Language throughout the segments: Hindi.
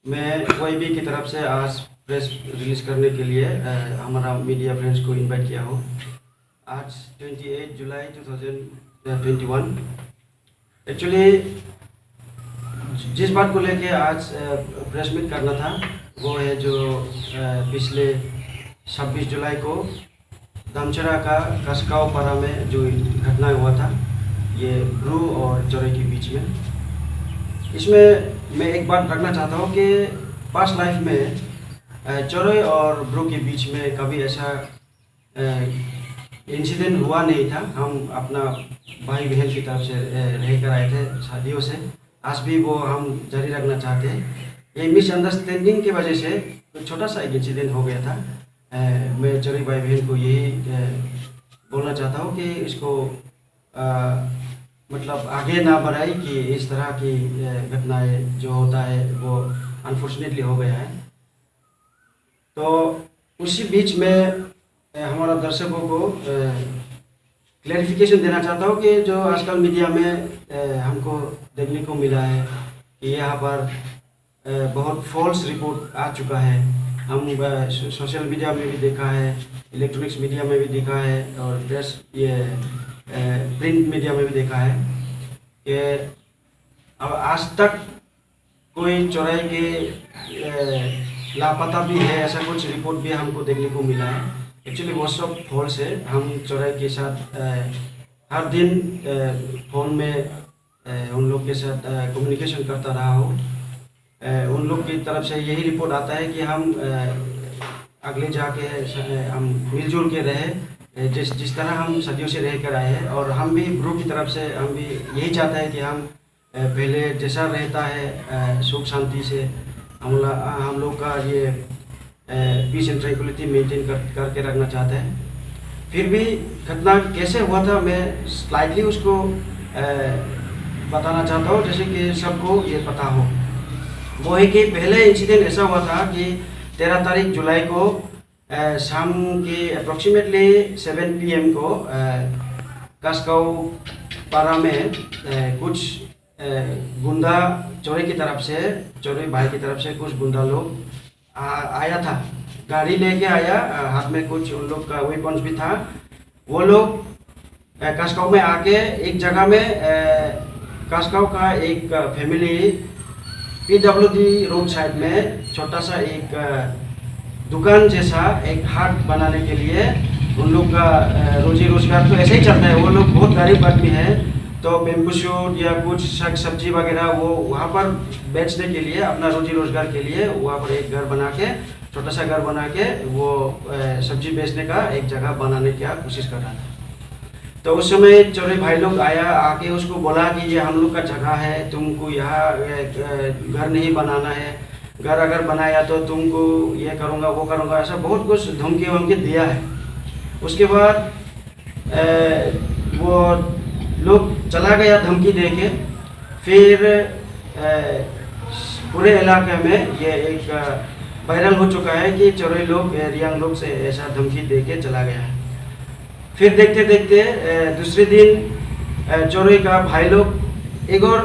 मैं वाईबी की तरफ से आज प्रेस रिलीज करने के लिए हमारा मीडिया फ्रेंड्स को इनवाइट किया हो। आज 28 जुलाई 2021 एक्चुअली जिस बात को लेके आज प्रेस मीट करना था वो है जो पिछले 26 जुलाई को दामचरा का कसकाव पारा में जो घटना हुआ था, ये ब्रू और चोरे के बीच में। इसमें मैं एक बात रखना चाहता हूँ कि पास्ट लाइफ में चोरे और ब्रू के बीच में कभी ऐसा इंसिडेंट हुआ नहीं था। हम अपना भाई बहन की तरफ से रह कर आए थे शादियों से, आज भी वो हम जारी रखना चाहते हैं। ये मिसअंडरस्टैंडिंग की वजह से छोटा सा एक इंसिडेंट हो गया था। मैं चोरी भाई बहन को यही बोलना चाहता हूँ कि इसको मतलब आगे ना बढ़ाए कि इस तरह की घटनाएं जो होता है वो अनफॉर्चुनेटली हो गया है। तो उसी बीच में हमारा दर्शकों को क्लैरिफिकेशन देना चाहता हूँ कि जो आजकल मीडिया में हमको देखने को मिला है कि यहाँ पर बहुत फॉल्स रिपोर्ट आ चुका है। हम सोशल मीडिया में भी देखा है, इलेक्ट्रॉनिक्स मीडिया में भी देखा है और प्रेस प्रिंट मीडिया में भी देखा है कि अब आज तक कोई चोराई के लापता भी है, ऐसा कुछ रिपोर्ट भी हमको देखने को मिला है। एक्चुअली वो सब फॉल्स है। हम चोराई के साथ हर दिन फ़ोन में उन लोग के साथ कम्युनिकेशन करता रहा हूँ। उन लोग की तरफ से यही रिपोर्ट आता है कि हम अगले जाके हम मिलजुल के रहे जिस तरह हम सदियों से रह कर आए हैं। और हम भी ब्रू की तरफ से हम भी यही चाहते हैं कि हम पहले जैसा रहता है सुख शांति से हम लोग का ये पीस एंड ट्रैंक्विलिटी मेंटेन करके रखना चाहते हैं। फिर भी घटना कैसे हुआ था मैं स्लाइटली उसको बताना चाहता हूँ, जैसे कि सबको ये पता हो। वो है कि पहले इंसिडेंट ऐसा हुआ था कि 13 तारीख जुलाई को शाम के अप्रोक्सीमेटली 7 PM को कसकाऊ पारा में कुछ गुंडा चोरी की तरफ से, चोरी भाई की तरफ से कुछ गुंडा लोग आया था, गाड़ी लेके आया, हाथ में कुछ उन लोग का वेपन्स भी था। वो लोग कसकाऊ में आके एक जगह में कसकाऊ का एक फैमिली PWD रोड साइड में छोटा सा एक दुकान जैसा एक हाट बनाने के लिए उन लोग का रोजी रोजगार तो ऐसे ही चलता है। वो लोग बहुत गरीब आदमी है, तो बेम्बू शूट या कुछ साग सब्जी वगैरह वो वहाँ पर बेचने के लिए, अपना रोजी रोजगार के लिए वहाँ पर एक घर बना के, छोटा सा घर बना के वो सब्जी बेचने का एक जगह बनाने की कोशिश कर रहा था। तो उस समय चोरी भाई लोग आके उसको बोला कि ये हम लोग का जगह है, तुमको यहाँ घर नहीं बनाना है, घर अगर बनाया तो तुमको ये करूँगा वो करूँगा, ऐसा बहुत कुछ धमकी वमकी दिया है। उसके बाद वो लोग चला गया धमकी दे के। फिर पूरे इलाके में ये एक वायरल हो चुका है कि चोरी लोग रियांग लोग से ऐसा धमकी दे के चला गया है। फिर देखते देखते दूसरे दिन चोरी का भाई लोग एक और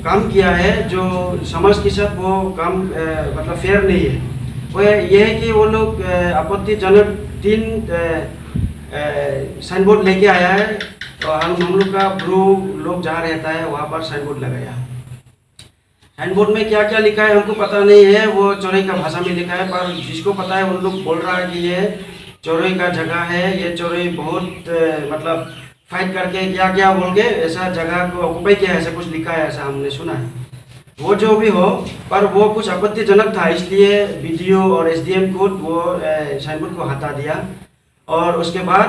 काम किया है जो समाज के साथ वो काम मतलब फेयर नहीं है। वो ये है कि वो लोग आपत्तिजनक 3 साइन बोर्ड लेके आया है और हम लोग का ब्रू लोग जहाँ रहता है वहाँ पर साइन बोर्ड लगाया। साइन बोर्ड में क्या क्या लिखा है हमको पता नहीं है, वो चोरी का भाषा में लिखा है, पर जिसको पता है उन लोग बोल रहा है कि ये चोरी का जगह है, ये चोरी बहुत मतलब फाइट करके क्या क्या बोल के ऐसा जगह को ऑक्यूपाई किया है, ऐसा कुछ लिखा है, ऐसा हमने सुना है। वो जो भी हो, पर वो कुछ आपत्तिजनक था, इसलिए BDO और SDM खुद वो साइन बोर्ड को हटा दिया। और उसके बाद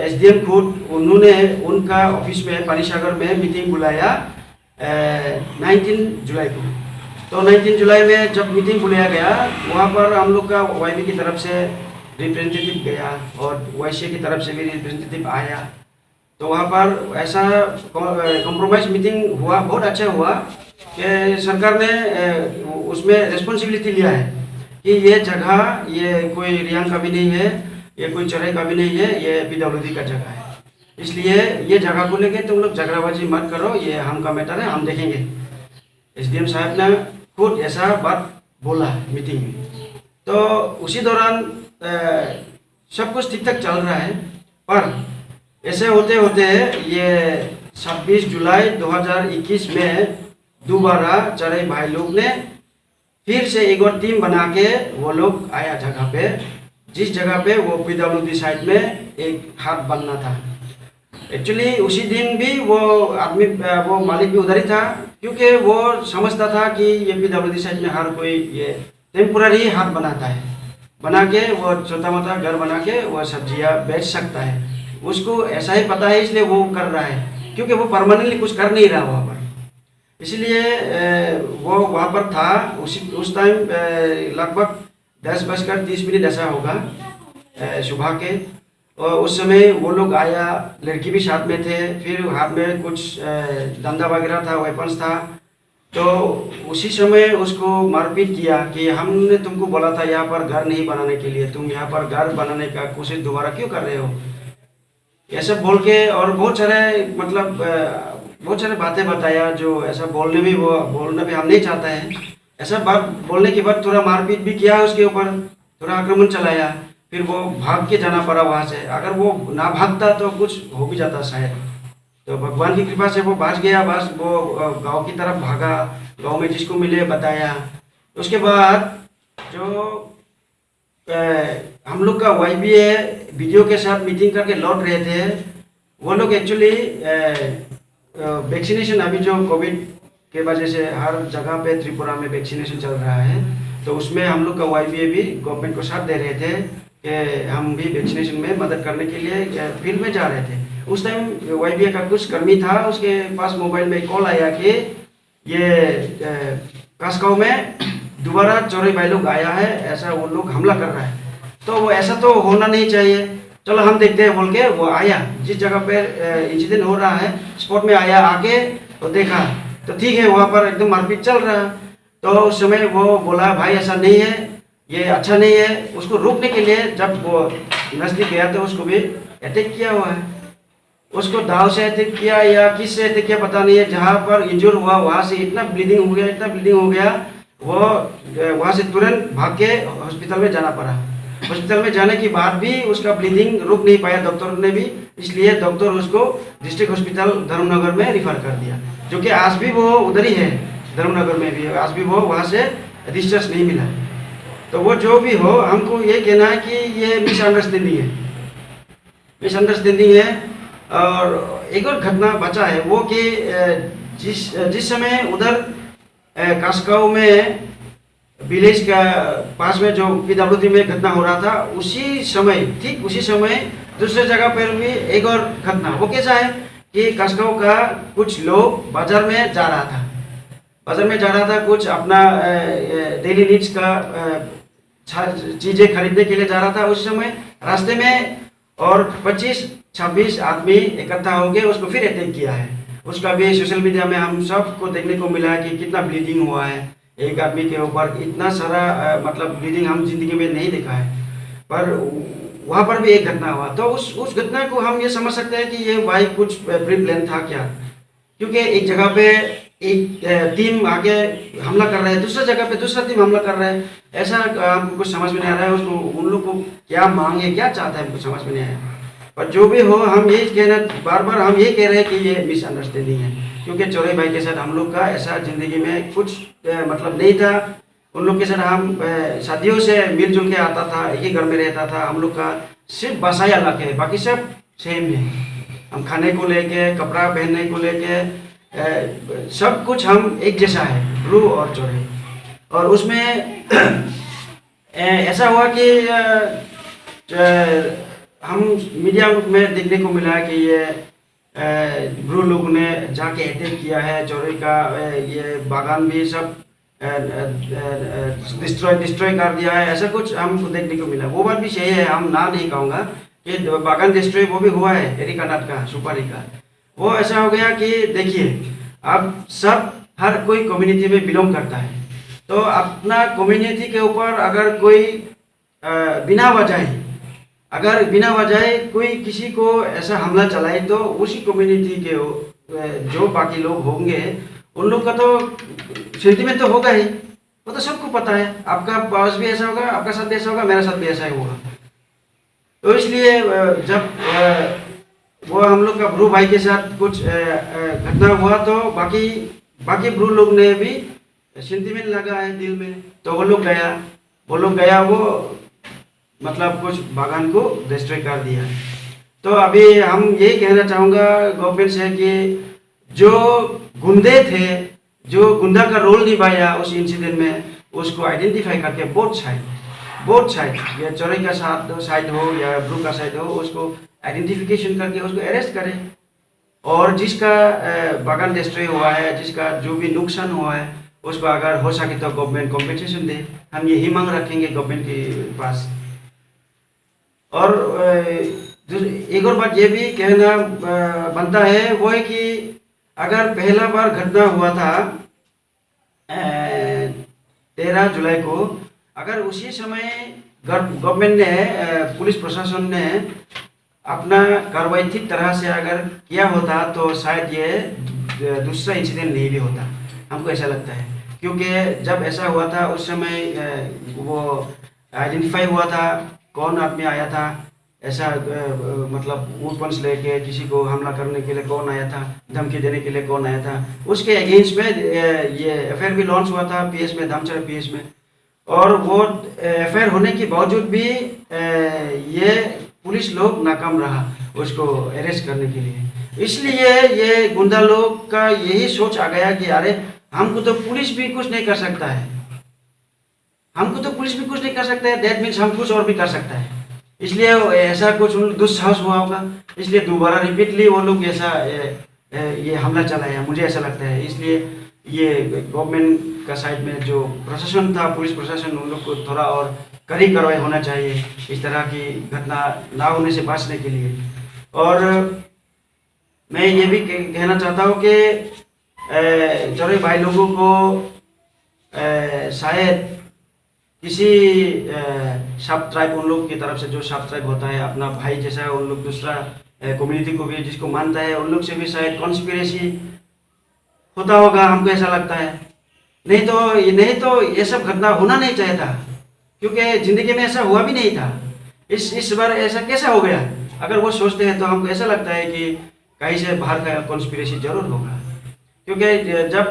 SDM खुद उन्होंने उनका ऑफिस में पानीसागर में मीटिंग बुलाया 19 जुलाई को। तो 19 जुलाई में जब मीटिंग बुलाया गया, वहाँ पर हम लोग का YB की तरफ से रिप्रेजेंटेटिव गया और YC की तरफ से भी रिप्रेजेंटेटिव आया। तो वहाँ पर ऐसा कॉम्प्रोमाइज मीटिंग हुआ, बहुत अच्छा हुआ कि सरकार ने उसमें रिस्पॉन्सिबिलिटी लिया है कि ये जगह ये कोई रियांग का भी नहीं है, ये कोई चोराई का भी नहीं है, ये PWD का जगह है। इसलिए ये जगह को लेके तुम लोग झगड़ाबाजी मत करो, ये हम का मैटर है, हम देखेंगे। SDM साहब ने खुद ऐसा बात बोला मीटिंग में। तो उसी दौरान सब कुछ ठीक ठाक चल रहा है, पर ऐसे होते होते ये 26 जुलाई 2021 में दोबारा चरे भाई लोग ने फिर से एक और टीम बना के वो लोग आया जगह पे, जिस जगह पे वो PWD साइड में एक हाथ बनना था। एक्चुअली उसी दिन भी वो आदमी, वो मालिक भी उधर ही था, क्योंकि वो समझता था कि ये PWD साइड में हर कोई ये टेम्पोररी हाथ बनाता है, बना के वो छोटा मोटा घर बना के वो सब्जियां बेच सकता है। उसको ऐसा ही पता है, इसलिए वो कर रहा है, क्योंकि वो परमानेंटली कुछ कर नहीं रहा वहाँ पर। इसलिए वो वहाँ पर था। उस टाइम लगभग 10:30 ऐसा होगा सुबह के। और उस समय वो लोग आया, लड़की भी साथ में थे, फिर हाथ में कुछ डंडा वगैरह था, वेपन्स था। तो उसी समय उसको मारपीट किया कि हमने तुमको बोला था यहाँ पर घर नहीं बनाने के लिए, तुम यहाँ पर घर बनाने का कोशिश दोबारा क्यों कर रहे हो, ऐसा बोल के। और बहुत सारे मतलब बहुत सारे बातें बताया, जो ऐसा बोलने भी हम नहीं चाहते हैं। ऐसा बात बोलने के बाद थोड़ा मारपीट भी किया, उसके ऊपर थोड़ा आक्रमण चलाया। फिर वो भाग के जाना पड़ा वहाँ से। अगर वो ना भागता तो कुछ हो भी जाता शायद। तो भगवान की कृपा से वो बच गया। बस वो गांव की तरफ भागा, गांव में जिसको मिले बताया। उसके बाद जो हम लोग का YBA वीडियो के साथ मीटिंग करके लौट रहे थे, वो लोग एक्चुअली वैक्सीनेशन, अभी जो कोविड के वजह से हर जगह पे त्रिपुरा में वैक्सीनेशन चल रहा है, तो उसमें हम लोग का YBA भी गवर्नमेंट को साथ दे रहे थे कि हम भी वैक्सीनेशन में मदद करने के लिए फील्ड में जा रहे थे। उस टाइम YBA का कुछ कर्मी था, उसके पास मोबाइल में कॉल आया कि ये कास्काव में दोबारा चोरी भाई लोग आया है, ऐसा वो लोग हमला कर रहा है। तो वो ऐसा तो होना नहीं चाहिए, चलो हम देखते हैं बोल के वो आया। जिस जगह पे इंसिडेंट हो रहा है स्पॉट में आया, आके तो देखा तो ठीक है, वहाँ पर एकदम मारपीट चल रहा। तो उस समय वो बोला भाई ऐसा नहीं है, ये अच्छा नहीं है। उसको रोकने के लिए जब वो नजदीक गया तो उसको भी अटैक किया हुआ है। उसको दाव से अटैक किया या किस से अटैक किया पता नहीं है। जहाँ पर इंजर हुआ वहाँ से इतना ब्लीडिंग हो गया, वो वहाँ से तुरंत भाग के हॉस्पिटल में जाना पड़ा। हॉस्पिटल में जाने के बाद भी उसका ब्लीडिंग रुक नहीं पाया डॉक्टर ने भी, इसलिए डॉक्टर उसको डिस्ट्रिक्ट हॉस्पिटल धर्मनगर में रिफर कर दिया, जो कि आज भी वो उधर ही है, धर्मनगर में भी आज भी वो वहाँ से डिस्चार्ज नहीं मिला। तो वो जो भी हो, हमको ये कहना है कि ये मिसअंडरस्टैंडिंग है। और एक और घटना बचा है वो कि जिस समय उधर कास्काव में विलेज का पास में जो PWD में घटना हो रहा था, ठीक उसी समय दूसरे जगह पर भी एक और घटना। वो कैसा है कि कास्काव का कुछ लोग बाजार में जा रहा था, कुछ अपना डेली नीड्स का चीज़ें खरीदने के लिए जा रहा था। उस समय रास्ते में और 25-26 आदमी इकट्ठा हो गए, उसको फिर अटैक किया है। उसका भी सोशल मीडिया में हम सबको देखने को मिला है कि कितना ब्लीडिंग हुआ है एक आदमी के ऊपर। इतना सारा मतलब ब्लीडिंग हम जिंदगी में नहीं देखा है, पर वहाँ पर भी एक घटना हुआ। तो उस घटना को हम ये समझ सकते हैं कि ये भाई कुछ प्री प्लान था क्या, क्योंकि एक जगह पे एक टीम आगे हमला कर रहा है, दूसरा जगह पे दूसरा टीम हमला कर रहा है। ऐसा हमको कुछ समझ में नहीं आ रहा है। उसको उन लोग को क्या मांगे, क्या चाहता है, हमको समझ में नहीं आया। पर जो भी हो, हम यही कहना, बार बार हम यही कह रहे हैं कि ये मिसअंडरस्टैंडिंग है, क्योंकि चौरे भाई के साथ हम लोग का ऐसा जिंदगी में कुछ मतलब नहीं था। उन लोग के साथ हम शादियों से मिलजुल के आता था, एक ही घर में रहता था। हम लोग का सिर्फ बसाई अलग है, बाकी सब सेम है। हम खाने को लेके, कपड़ा पहनने को लेके, सब कुछ हम एक जैसा है, ब्रू और चौरे। और उसमें ऐसा हुआ कि हम मीडिया में देखने को मिला कि ये ब्रू लोग ने जाके अटैक किया है चौरे का, ये बागान भी सब डिस्ट्रॉय कर दिया है, ऐसा कुछ हमको देखने को मिला। वो बात भी सही है, हम ना नहीं कहूँगा कि बागान डिस्ट्रॉय वो भी हुआ है, एरिकानट का, सुपारी का। वो ऐसा हो गया कि देखिए, अब सब हर कोई कम्युनिटी में बिलोंग करता है, तो अपना कम्युनिटी के ऊपर अगर कोई बिना वजह कोई किसी को ऐसा हमला चलाए, तो उसी कम्युनिटी के जो बाकी लोग होंगे उन लोग का तो सेंटीमेंट तो होगा ही, वो तो सबको पता है, आपका पास भी ऐसा होगा, आपका साथ भी ऐसा होगा, मेरा साथ भी ऐसा ही होगा। तो इसलिए जब वो हम लोग का ब्रू भाई के साथ कुछ घटना हुआ तो बाकी ब्रू लोग ने भी सेंटीमेंट लगा है दिल में, तो वो लोग गया वो मतलब कुछ बागान को डिस्ट्रॉय कर दिया। तो अभी हम यही कहना चाहूँगा गवर्नमेंट से कि जो गुंडे थे, जो गुंडा का रोल निभाया उस इंसिडेंट में, उसको आइडेंटिफाई करके बोथ साइड या चोरी का साइड हो या ब्रू का साइड हो, उसको आइडेंटिफिकेशन करके उसको अरेस्ट करें। और जिसका बागान डिस्ट्रॉय हुआ है, जिसका जो भी नुकसान हुआ है, उसको अगर हो सके तो गवर्नमेंट कॉम्पेंसेशन दे। हम यही मांग रखेंगे गवर्नमेंट के पास। और एक और बात ये भी कहना बनता है, वो है कि अगर पहला बार घटना हुआ था 13 जुलाई को, अगर उसी समय गवर्नमेंट ने, पुलिस प्रशासन ने अपना कार्रवाई ठीक तरह से अगर किया होता तो शायद ये दूसरा इंसिडेंट नहीं भी होता, हमको ऐसा लगता है। क्योंकि जब ऐसा हुआ था उस समय वो आइडेंटिफाई हुआ था कौन आदमी आया था, ऐसा मतलब वेपन्स लेके किसी को हमला करने के लिए कौन आया था, धमकी देने के लिए कौन आया था, उसके अगेंस्ट में ये एफआईआर भी लॉन्च हुआ था पीएस में, धामचरा पीएस में। और वो एफआईआर होने के बावजूद भी ये पुलिस लोग नाकाम रहा उसको अरेस्ट करने के लिए। इसलिए ये गुंडा लोग का यही सोच आ गया कि अरे हमको तो पुलिस भी कुछ नहीं कर सकता है, दैट मीन्स हम कुछ और भी कर सकता है। इसलिए ऐसा कुछ दुस्साहस हुआ होगा, इसलिए दोबारा रिपीटली वो लोग ऐसा ये हमला चलाया, मुझे ऐसा लगता है। इसलिए ये गवर्नमेंट का साइड में जो प्रशासन था, पुलिस प्रशासन, उन लोग को थोड़ा और कड़ी कार्रवाई होना चाहिए इस तरह की घटना ना होने से बचने के लिए। और मैं ये भी कहना चाहता हूँ कि चोरी भाई लोगों को शायद किसी सब ट्राइब, उन लोग की तरफ से जो सब ट्राइब होता है अपना भाई जैसा, उन लोग दूसरा कम्युनिटी को भी जिसको मानता है, उन लोग से भी शायद कॉन्स्पिरेसी होता होगा, हमको ऐसा लगता है। नहीं तो ये सब घटना होना नहीं चाहिए था, क्योंकि जिंदगी में ऐसा हुआ भी नहीं था। इस बार ऐसा कैसा हो गया? अगर वो सोचते हैं तो हमको ऐसा लगता है कि कहीं से बाहर का कॉन्स्पिरेसी जरूर होगा। क्योंकि जब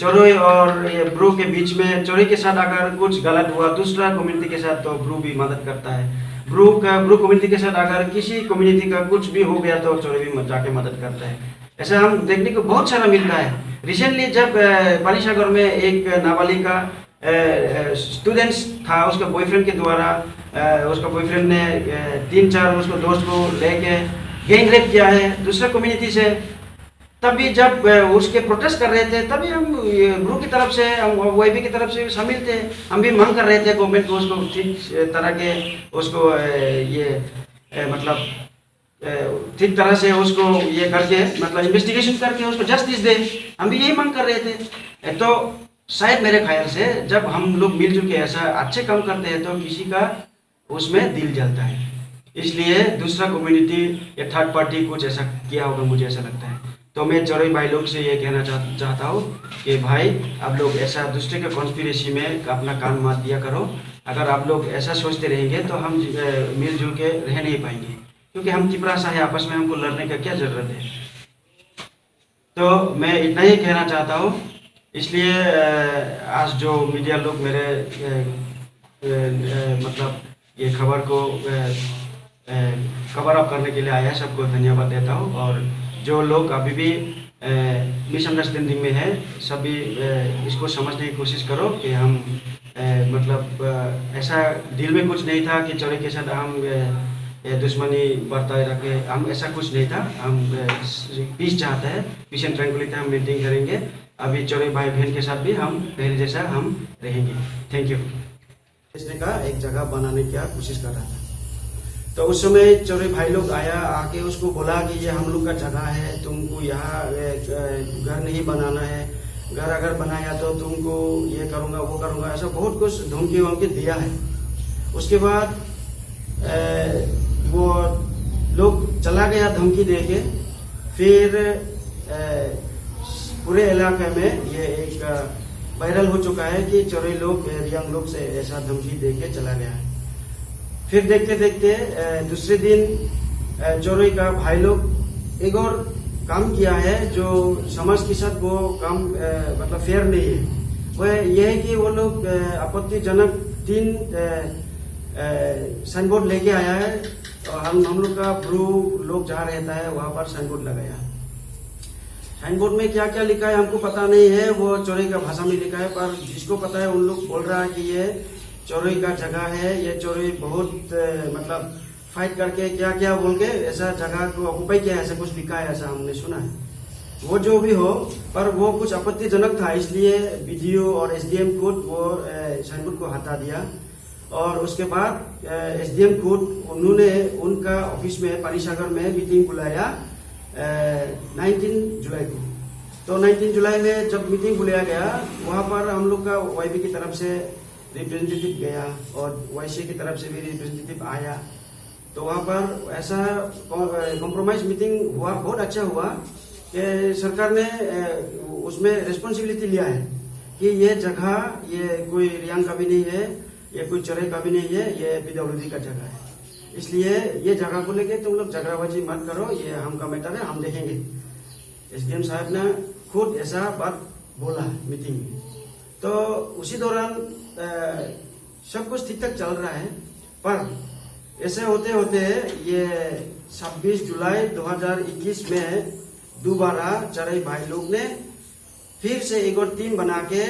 चोरी और ये ब्रू के बीच में, चोरी के साथ अगर कुछ गलत हुआ दूसरा कम्युनिटी के साथ तो ब्रू भी मदद करता है, ब्रू कम्युनिटी के साथ अगर किसी कम्युनिटी का कुछ भी हो गया तो चोरी भी जाके मदद करता है। ऐसा हम देखने को बहुत सारा मिलता है। रिसेंटली जब पानीसागर में एक नाबालिग का स्टूडेंट्स था, उसके बॉयफ्रेंड के द्वारा उसका बॉयफ्रेंड ने 3-4 उसको दोस्त को लेके गैंग रेप किया है दूसरे कम्युनिटी से। तभी जब उसके प्रोटेस्ट कर रहे थे तभी हम ग्रुप की तरफ से, हम वाईबी की तरफ से शामिल थे। हम भी मांग कर रहे थे गवर्नमेंट को उसको ठीक तरह के उसको मतलब ठीक तरह से उसको ये करके मतलब इन्वेस्टिगेशन करके उसको जस्टिस दे। हम भी यही मांग कर रहे थे। तो शायद मेरे ख्याल से जब हम लोग मिलजुल के ऐसा अच्छे काम करते हैं तो किसी का उसमें दिल जलता है। इसलिए दूसरा कम्युनिटी या थर्ड पार्टी कुछ ऐसा किया होगा, मुझे ऐसा लगता है। तो मैं चोरी भाई लोग से ये कहना चाहता हूँ कि भाई आप लोग ऐसा दूसरे के कॉन्स्पिरेसी में अपना कान मत दिया करो। अगर आप लोग ऐसा सोचते रहेंगे तो हम मिलजुल के रह नहीं पाएंगे, क्योंकि हम तिपरा सा है, आपस में हमको लड़ने का क्या ज़रूरत है। तो मैं इतना ही कहना चाहता हूँ। इसलिए आज जो मीडिया लोग मेरे मतलब ये खबर को कवर अप करने के लिए आया, सबको धन्यवाद देता हूँ। और जो लोग अभी भी मिसअंडरस्टैंडिंग में है, सभी इसको समझने की कोशिश करो कि हम मतलब ऐसा दिल में कुछ नहीं था कि चोरी के साथ हम दुश्मनी बरताए रखे, हम ऐसा कुछ नहीं था। हम पीस चाहते हैं, पीस एंड ट्रैंक्विलिटी हम मेंटेन करेंगे। अभी चोरी भाई बहन के साथ भी हम पहले जैसा हम रहेंगे। Thank you. इसने का एक जगह बनाने की कोशिश कर रहा था, तो उस समय चोरी भाई लोग आया, आके उसको बोला कि ये हम लोग का जगह है, तुमको यहाँ घर नहीं बनाना है, घर अगर बनाया तो तुमको ये करूँगा वो करूँगा, ऐसा बहुत कुछ धमकी वमकी दिया है। उसके बाद वो लोग चला गया धमकी दे के। फिर पूरे इलाके में ये एक वायरल हो चुका है कि चोरी लोग रियांग लोग से ऐसा धमकी दे के चला गया है। फिर देखते देखते दूसरे दिन चोरी का भाई लोग एक और काम किया है जो समाज के साथ वो काम मतलब फेयर नहीं है। वह यह है कि वो लोग आपत्तिजनक 3 साइन बोर्ड लेके आया है और हम लोग का ब्रू लोग जहाँ रहता है वहां पर साइन बोर्ड लगाया। साइन बोर्ड में क्या क्या लिखा है हमको पता नहीं है, वो चोरी का भाषा में लिखा है, पर जिसको पता है उन लोग बोल रहा है कि ये चोरी का जगह है, ये चोरी बहुत मतलब फाइट करके क्या क्या बोल के ऐसा जगह को ऑक्युपाई किया है, ऐसा कुछ लिखा है, ऐसा हमने सुना है। वो जो भी हो, पर वो कुछ आपत्तिजनक था, इसलिए बीडीओ और एसडीएम खुद वो साइन बोर्ड को हटा दिया। और उसके बाद एसडीएम खुद उन्होंने उनका ऑफिस में पानीसागर में मीटिंग बुलाया 19 जुलाई को। तो 19 जुलाई में जब मीटिंग बुलाया गया, वहां पर हम लोग का वाईबी की तरफ से रिप्रेजेंटेटिव गया और वाईसी की तरफ से भी रिप्रेजेंटेटिव आया। तो वहां पर ऐसा कॉम्प्रोमाइज मीटिंग हुआ, बहुत अच्छा हुआ कि सरकार ने उसमें रिस्पॉन्सिबिलिटी लिया है कि ये जगह ये कोई रियांग का भी नहीं है, ये कोई चोरी का भी नहीं है, ये पीडब्ल्यूडी का जगह है। इसलिए ये जगह को लेके तुम लोग झगड़ाबाजी मत करो, ये हमका मैटर है, हम देखेंगे। एसडीएम साहब ने खुद ऐसा बात बोला मीटिंग में। तो उसी दौरान सब कुछ ठीक ठाक चल रहा है, पर ऐसे होते होते ये 26 जुलाई 2021 में दोबारा चरई भाई लोग ने फिर से एक और टीम बना के